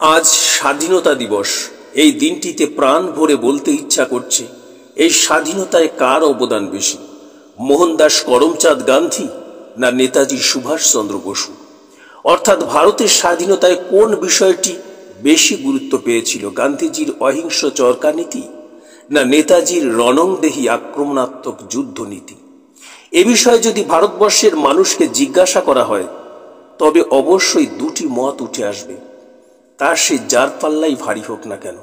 আজ স্বাধীনতা দিবস। এই দিনটিতে প্রাণ ভরে বলতে ইচ্ছা করছে, এই স্বাধীনতায় কার অবদান বেশি, মোহনদাস করমচাঁদ গান্ধী না নেতাজি সুভাষচন্দ্র বসু? অর্থাৎ ভারতের স্বাধীনতায় কোন বিষয়টি বেশি গুরুত্ব পেয়েছিল, গান্ধীজির অহিংস চরকানীতি না নেতাজির রণংদেহী আক্রমণাত্মক যুদ্ধনীতি? এ বিষয়ে যদি ভারতবর্ষের মানুষকে জিজ্ঞাসা করা হয় তবে অবশ্যই দুটি মত উঠে আসবে, তার সে যার পাল্লাই ভারী হোক না কেন।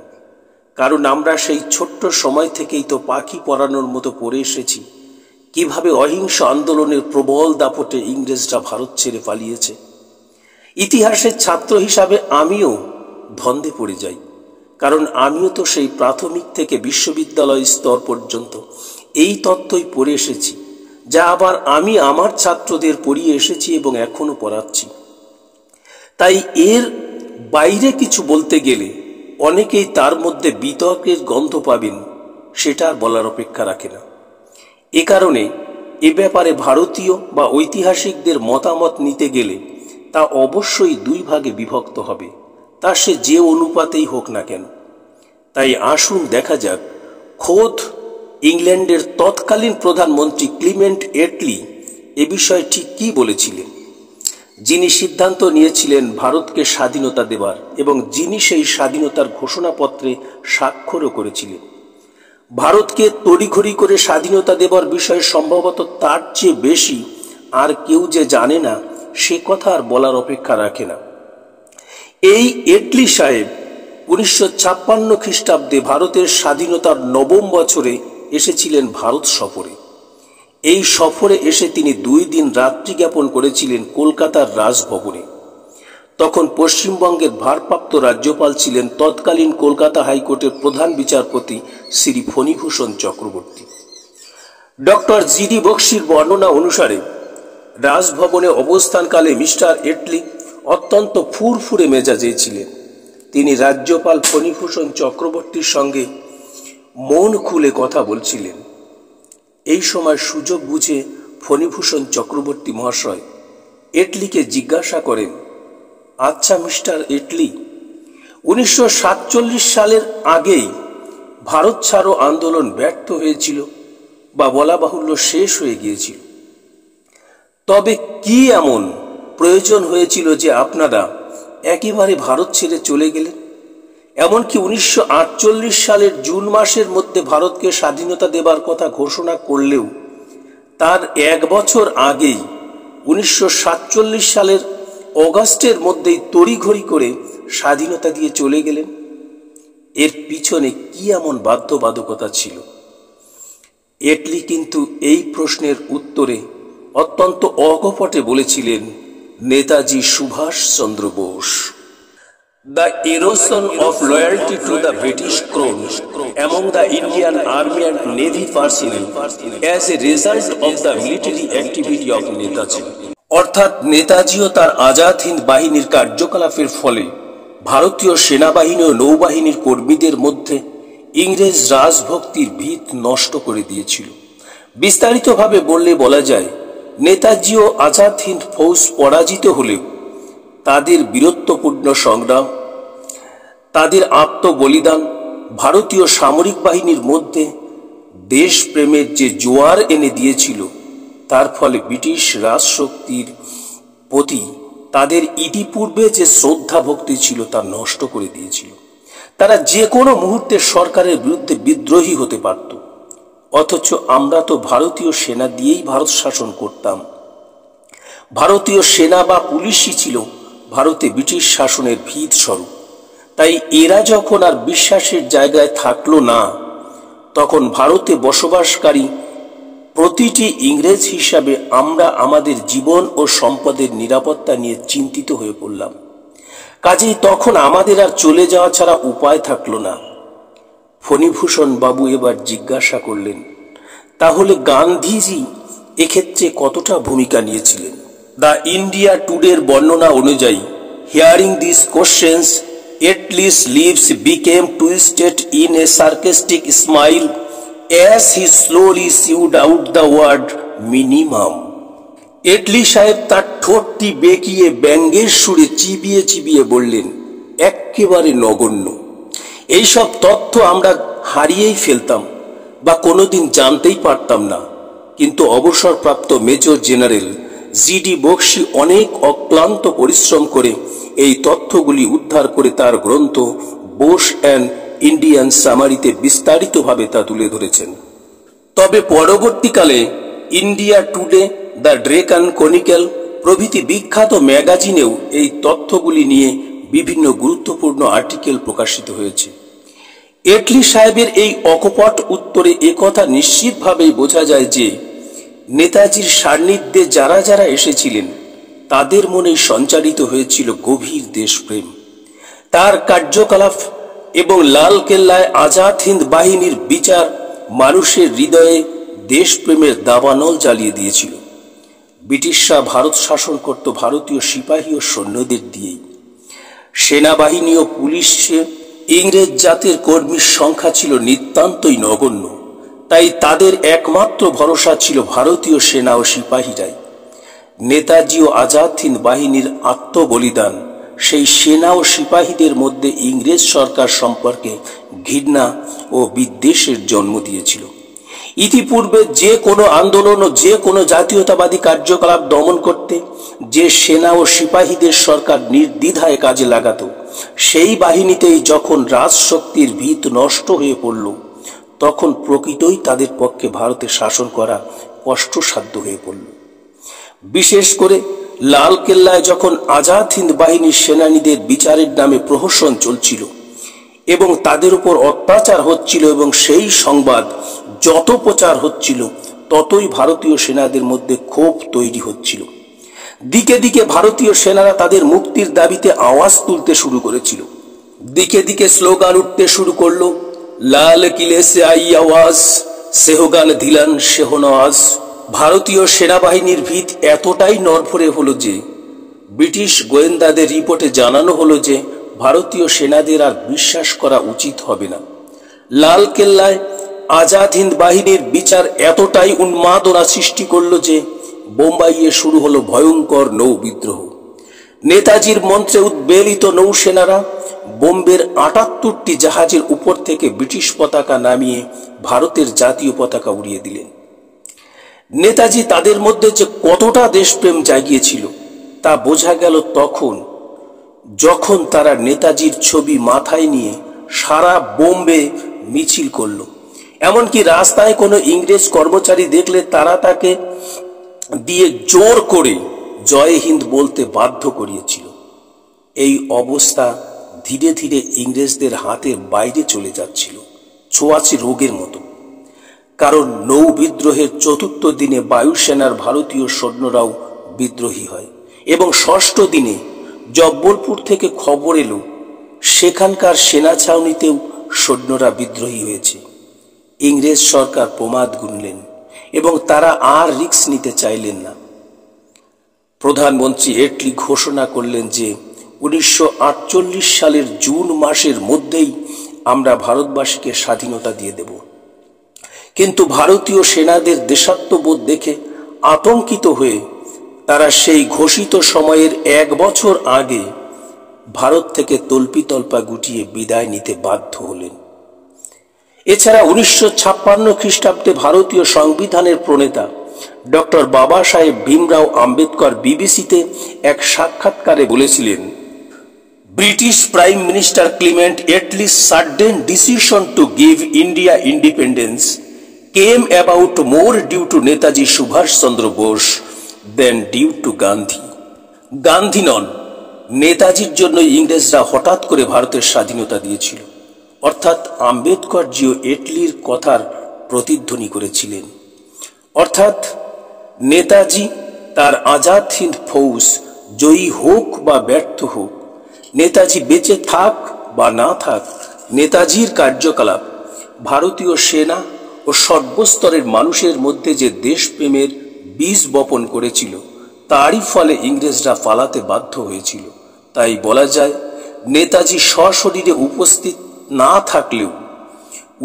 কারণ আমরা সেই ছোট্ট সময় থেকেই তো পাখি পরানোর মতো পড়ে এসেছি কিভাবে অহিংস আন্দোলনের প্রবল দাপটে ইংরেজরা ভারত ছেড়ে পালিয়েছে। ইতিহাসের ছাত্র হিসাবে আমিও ধন্দে পড়ে যাই, কারণ আমিও তো সেই প্রাথমিক থেকে বিশ্ববিদ্যালয় স্তর পর্যন্ত এই তত্ত্বই পড়ে এসেছি, যা আবার আমি আমার ছাত্রদের পড়িয়ে এসেছি এবং এখনো পড়াচ্ছি। তাই এর বাইরে কিছু বলতে গেলে অনেকেই তার মধ্যে বিতর্কের গন্ধ পাবেন, সেটা আর বলার অপেক্ষা রাখে না। এ কারণে এ ব্যাপারে ভারতীয় বা ঐতিহাসিকদের মতামত নিতে গেলে তা অবশ্যই দুই ভাগে বিভক্ত হবে, তা সে যে অনুপাতেই হোক না কেন। তাই আসুন দেখা যাক খোদ ইংল্যান্ডের তৎকালীন প্রধানমন্ত্রী ক্লিমেন্ট এটলি এ বিষয়ে ঠিক কি বলেছিলেন, যিনি সিদ্ধান্ত নিয়েছিলেন ভারতকে স্বাধীনতা দেবার এবং যিনি সেই স্বাধীনতার ঘোষণাপত্রে স্বাক্ষরও করেছিলেন। ভারতকে তড়িঘড়ি করে স্বাধীনতা দেবার বিষয়ে সম্ভবত তার চেয়ে বেশি আর কেউ যে জানে না সে কথা আর বলার অপেক্ষা রাখে না। এই এটলি সাহেব 1956 খ্রিস্টাব্দে ভারতের স্বাধীনতার নবম বছরে এসেছিলেন ভারত সফরে। এই সফরে এসে তিনি 2 দিন রাত্রি জ্ঞাপন করেছিলেন কলকাতার রাজভবনে। তখন পশ্চিমবঙ্গের ভারপ্রাপ্ত রাজ্যপাল ছিলেন তৎকালীন কলকাতা হাইকোর্টের প্রধান বিচারপতি শ্রী ফণীভূষণ চক্রবর্তী। ডক্টর জিডি বক্সির বর্ণনা অনুসারে রাজভবনে অবস্থানকালে মিস্টার এটলি অত্যন্ত ফুরফুরে মেজাজে ছিলেন। তিনি রাজ্যপাল ফণীভূষণ চক্রবর্তীর সঙ্গে মন খুলে কথা বলছিলেন। এই সময় সুযোগ বুঝে ফণীভূষণ চক্রবর্তী মহাশয় এটলিকে জিজ্ঞাসা করেন, আচ্ছা মিস্টার এটলি, 1947 সালের আগেই ভারত ছাড়ো আন্দোলন ব্যর্থ হয়েছিল বা বলা বাহুল্য শেষ হয়ে গিয়েছিল, তবে কি এমন প্রয়োজন হয়েছিল যে আপনারা একেবারে ভারত ছেড়ে চলে গেলেন? এমনকি 1948 সালের জুন মাসের মধ্যে ভারতকে স্বাধীনতা দেবার কথা ঘোষণা করলেও তার 1 বছর আগেই 1947 সালের অগাস্টের মধ্যেই তড়িঘড়ি করে স্বাধীনতা দিয়ে চলে গেলেন। এর পিছনে কি এমন বাধ্যবাধকতা ছিল? এটলি কিন্তু এই প্রশ্নের উত্তরে অত্যন্ত অকপটে বলেছিলেন, Netaji Subhash Chandra Bose. The erosion of loyalty to the British crown among the Indian Army and Navy personnel as a result of the military activity of Netaji। অর্থাৎ নেতাজি ও তার আজাদ হিন্দ বাহিনীর কার্যকলাপের ফলে ভারতীয় সেনাবাহিনী ও নৌবাহিনীর কর্মীদের মধ্যে ইংরেজ রাজভক্তির ভিত নষ্ট করে দিয়েছিল। বিস্তারিতভাবে বললে বলা যায়, নেতাজি ও আজাদ হিন্দ ফৌজ পরাজিত হলেও তাদের বীরত্বপূর্ণ সংগ্রাম, তাদের আত্মবলিদান ভারতীয় সামরিক বাহিনীর মধ্যে দেশপ্রেমের যে জোয়ার এনে দিয়েছিল, তার ফলে ব্রিটিশ রাজশক্তির প্রতি তাদের ইতিপূর্বে যে শ্রদ্ধা ভক্তি ছিল তা নষ্ট করে দিয়েছিল। তারা যে কোনো মুহূর্তে সরকারের বিরুদ্ধে বিদ্রোহী হতে পারত। অথচ আমরা তো ভারতীয় সেনা দিয়েই ভারত শাসন করতাম। ভারতীয় সেনা বা পুলিশই ছিল ভারতে ব্রিটিশ শাসনের ভিত স্বরূপ। তাই এরা যখন আর বিশ্বাসের জায়গায় থাকলো না, তখন ভারতে বসবাসকারী প্রতিটি ইংরেজ হিসাবে আমরা আমাদের জীবন ও সম্পদের নিরাপত্তা নিয়ে চিন্তিত হয়ে পড়লাম। কাজেই তখন আমাদের আর চলে যাওয়া ছাড়া উপায় থাকলো না। ফণীভূষণ বাবু এবার জিজ্ঞাসা করলেন, তাহলে গান্ধীজি এক্ষেত্রে কতটা ভূমিকা নিয়েছিলেন? দ্য ইন্ডিয়া টুডের বর্ণনা অনুযায়ী, hearing this questions Atli's lips became twisted in a sarcastic smile as he slowly chewed out the word minimum. Attlee সাহেব তার ঠোঁটটি বেঁকিয়ে ব্যঙ্গের সুরে চিবিয়ে চিবিয়ে বললেন, একেবারে নগণ্য। এইসব তথ্য আমরা হারিয়েই ফেলতাম বা কোনোদিন জানতেই পারতাম না। কিন্তু অবসরপ্রাপ্ত মেজর জেনারেল জিডি বক্সি অনেক অক্লান্ত পরিশ্রম করে এই তথ্যগুলি উদ্ধার করে তার গ্রন্থ বোস অ্যান্ড ইন্ডিয়ান সামারিতে বিস্তারিতভাবে তা তুলে ধরেছেন। তবে পরবর্তীকালে India today, the Deccan chronicle প্রভৃতি বিখ্যাত ম্যাগাজিনেও এই তথ্যগুলি নিয়ে বিভিন্ন গুরুত্বপূর্ণ আর্টিকেল প্রকাশিত হয়েছে। এটলি সাহেবের এই অকপট উত্তরে একথা নিশ্চিতভাবেই বোঝা যায় যে নেতাজির সান্নিধ্যে যারা যারা এসেছিলেন তাদের মনে সঞ্চারিত হয়েছিল গভীর দেশপ্রেম। তার কার্যকলাপ এবং লালকেল্লায় আজাদ হিন্দ বাহিনীর বিচার মানুষের হৃদয়ে দেশপ্রেমের দাবানল জ্বালিয়ে দিয়েছিল। ব্রিটিশরা ভারত শাসন করত ভারতীয় সিপাহী ও সৈন্যদের দিয়েই। সেনাবাহিনী ও পুলিশে ইংরেজ জাতের কর্মীর সংখ্যা ছিল নিতান্তই নগণ্য। তাই তাদের একমাত্র ভরসা ছিল ভারতীয় সেনা ও সিপাহীরাই। নেতাজি ও আজাদ হিন্দ বাহিনীর আত্মবলিদান সেই সেনা ও সিপাহীদের মধ্যে ইংরেজ সরকার সম্পর্কে ঘৃণা ও বিদ্বেষের জন্ম দিয়েছিল। ইতিপূর্বে যে কোনো আন্দোলন ও যে কোনো জাতীয়তাবাদী কার্যকলাপ দমন করতে যে সেনা ও সিপাহীদের সরকার নির্দ্বিধায় কাজে লাগাত, সেই বাহিনীতেই যখন রাজশক্তির ভিত নষ্ট হয়ে পড়ল, তখন প্রকৃতই তাদের পক্ষে ভারতে শাসন করা কষ্টসাধ্য হয়ে পড়ল। বিশেষ করে লালকেল্লায় যখন আজাদ হিন্দ বাহিনীর সেনানীদের বিচারের নামে প্রহসন চলছিল এবং তাদের উপর অত্যাচার হচ্ছিল, এবং সেই সংবাদ যত প্রচার হচ্ছিল ততই ভারতীয় সেনাদের মধ্যে ক্ষোভ তৈরি হচ্ছিল। দিকে দিকে ভারতীয় সেনারা তাদের মুক্তির দাবিতে আওয়াজ তুলতে শুরু করেছিল। দিকে দিকে স্লোগান উঠতে শুরু করলো, লাল কিলে সে আই আওয়াজ, সেহগান ধিলান সেহনওয়াজ। ভারতীয় সেনাবাহিনীর ভিত এতটাই নড়বড়ে হলো যে ব্রিটিশ গোয়েন্দাদের রিপোর্টে জানানো হলো যে ভারতীয় সেনাদের আর বিশ্বাস করা উচিত হবে না। লালকেল্লায় আজাদ হিন্দ বাহিনীর বিচার এতটাই উন্মাদনা সৃষ্টি করল যে বোম্বাইয়ে শুরু হলো ভয়ঙ্কর নৌ বিদ্রোহ। নেতাজির মন্ত্রে উদ্বেলিত নৌসেনারা বোম্বের ৭৮টি জাহাজের উপর থেকে ব্রিটিশ পতাকা নামিয়ে ভারতের জাতীয় পতাকা উড়িয়ে দিলেন। নেতাজি তাদের মধ্যে যে কতটা দেশপ্রেম জাগিয়েছিল তা বোঝা গেল তখন, যখন তারা নেতাজির ছবি মাথায় নিয়ে সারা বোম্বে মিছিল করল। এমনকি রাস্তায় কোনো ইংরেজ কর্মচারী দেখলে তারা তাকে দিয়ে জোর করে জয় হিন্দ বলতে বাধ্য করিয়েছিল। এই অবস্থা ধীরে ধীরে ইংরেজদের হাতের বাইরে চলে যাচ্ছিল, ছোঁয়াচে রোগের মতো। কারণ নৌ বিদ্রোহের ৪র্থ দিনে বায়ুসেনার ভারতীয় সৈন্যরাও বিদ্রোহী হয়, এবং ৬ষ্ঠ দিনে জব্বলপুর থেকে খবর এলো সেখানকার সেনা ছাউনিতেও সৈন্যরা বিদ্রোহী হয়েছে। ইংরেজ সরকার প্রমাদ গুনলেন এবং তারা আর রিস্ক নিতে চাইলেন না। প্রধানমন্ত্রী এটলি ঘোষণা করলেন যে ১৯৪৮ সালের জুন মাসের মধ্যেই আমরা ভারতবাসীকে স্বাধীনতা দিয়ে দেব। কিন্তু ভারতীয় সেনাদের দেশাত্মবোধ দেখে আতঙ্কিত হয়ে তারা সেই ঘোষিত সময়ের ১ বছর আগে ভারত থেকে তল্পিতল্পা গুটিয়ে বিদায় নিতে বাধ্য হলেন। এছাড়া ১৯৫৬ খ্রিস্টাব্দে ভারতীয় সংবিধানের প্রণেতা ডক্টর বাবা সাহেব ভীমরাও আম্বেদকর বিবিসিতে এক সাক্ষাৎকারে বলেছিলেন, British prime minister Clement Attlee's sudden decision to give India independence came about more due to Netaji Subhash Chandra Bose than due to Gandhi. Gandhi নন, নেতাজির জন্য ইংরেজরা হঠাৎ করে ভারতের স্বাধীনতা দিয়েছিল। অর্থাৎ আম্বেদকর জিও এটলির কথার প্রতিধ্বনি করেছিলেন। অর্থাৎ নেতাজি তার আজাদ হিন্দ ফৌজ জয়ী হোক বা ব্যর্থ হোক, নেতাজি বেঁচে থাক বা না থাক, নেতাজির কার্যকলাপ ভারতীয় সেনা ও সর্বস্তরের মানুষের মধ্যে যে দেশপ্রেমের বীজ বপন করেছিল তারই ফলে ইংরেজরা পালাতে বাধ্য হয়েছিল। তাই বলা যায়, নেতাজি সশরীরে উপস্থিত না থাকলেও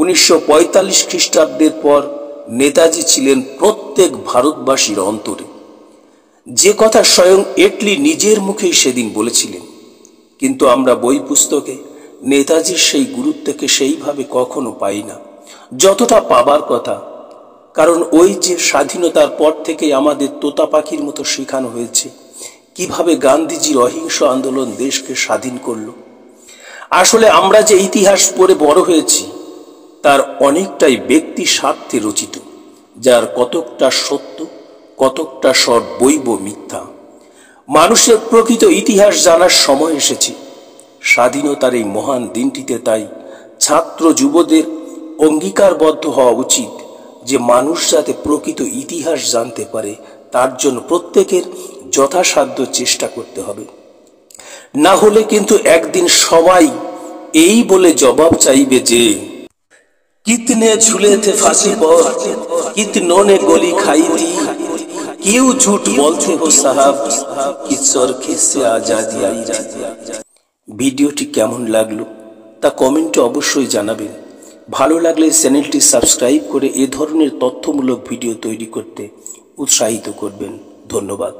১৯৪৫ খ্রিস্টাব্দের পর নেতাজি ছিলেন প্রত্যেক ভারতবাসীর অন্তরে, যে কথা স্বয়ং এটলি নিজের মুখেই সেদিন বলেছিলেন। কিন্তু আমরা বই পুস্তকে নেতাজির সেই গুরুত্বকে সেইভাবে কখনো পাই না যতটা পাবার কথা। কারণ ওই যে স্বাধীনতার পর থেকে আমাদের তোতা পাখির মতো শেখানো হয়েছে কিভাবে গান্ধীজির অহিংস আন্দোলন দেশকে স্বাধীন করল। আসলে আমরা যে ইতিহাস পড়ে বড় হয়েছি তার অনেকটাই ব্যক্তি স্বার্থে রচিত, যার কতকটা সত্য কতকটা সর্বৈব মিথ্যা। মানুষের প্রকৃত ইতিহাস জানার সময় এসেছে। স্বাধীনতার এই মহান দিনটিতে তাই ছাত্র যুবদের অঙ্গীকারবদ্ধ হওয়া উচিত যে মানুষ যাতে প্রকৃত ইতিহাস জানতে পারে তার জন্য প্রত্যেকের যথাসাধ্য চেষ্টা করতে হবে। না হলে কিন্তু একদিন সবাই এই বলে জবাব চাইবে যে कितने झूले थे फांसी पर, कितनों ने गोली खाई थी, क्यों झूठ बोलते हो साहब कि चरखे से आजादी आई थी। ভিডিওটি কেমন লাগলো তা কমেন্টে অবশ্যই জানাবেন। ভালো লাগলে চ্যানেলটি সাবস্ক্রাইব করে এ ধরনের তথ্যমূলক ভিডিও তৈরি করতে উৎসাহিত করবেন। ধন্যবাদ।